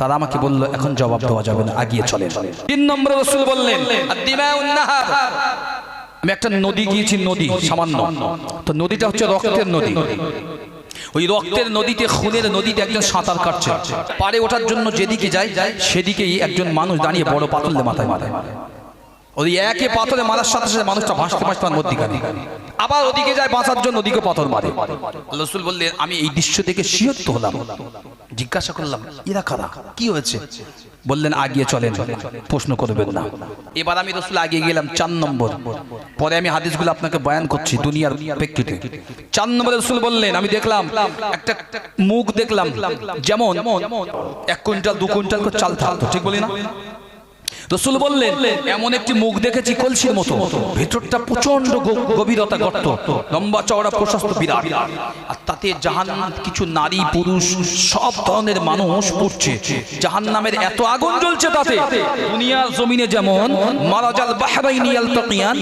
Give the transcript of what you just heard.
তারা আমাকে বলল এখন জবাব দেওয়া যাবে না, আগিয়ে চলেন। 3 নম্বরে রাসূল বললেন আদ-দিমাউন নাহার, আমি একটা নদী গিয়েছি, নদী সামান্য, তো নদীটা হচ্ছে রক্তের নদী। ওই রক্তের নদীতে, খুনের নদীতে একজন সাঁতার কাটছে, পারে ওঠার জন্য যেদিকে যায় সেদিকেই একজন মানুষ দাঁড়িয়ে বড় পাথর দিয়ে মাথায় মাথায় মারে। ওই একে পাথরে মারার সাথে সাথে মানুষটা ভাসতে ভাসতে তার মধ্যিখানে, আবার ওদিকে যায় বাঁচার জন্য, ওদিকে পাথর মারে। রাসূল বললেন আমি এই দৃশ্য দেখে শিহরিত হলাম। জিজ্ঞাসা করলাম এরা কারা, কি হয়েছে? বললেন আগিয়ে চলেন, প্রশ্ন করবেন না। এবার আমি রাসূল আগিয়ে গেলাম 4 নম্বর। পরে আমি হাদিসগুলো আপনাকে বয়ান করছি দুনিয়ার প্রেক্ষিতে। 4 নম্বরে রাসূল বললেন আমি দেখলাম একটা মুখ দেখলাম, যেমন 1 কুইন্টাল 2 কুইন্টাল করে চাল থাকতো, ঠিক বলি না? রাসূল বললেন এমন একটি মুখ দেখেছি কলসির মতো, ভেতরটা প্রচন্ড গভীরতা, গর্ত, লম্বা চওড়া প্রশস্ত বিরাট, আর তাতে জাহান্নাম, কিছু নারী পুরুষ সব ধরনের মানুষ পড়ছে। জাহান্নামের এত আগুন জ্বলছে তাতে, দুনিয়ার জমিনে যেমন মারাজাল বাহরাইনি ইয়ালতাকিয়ান,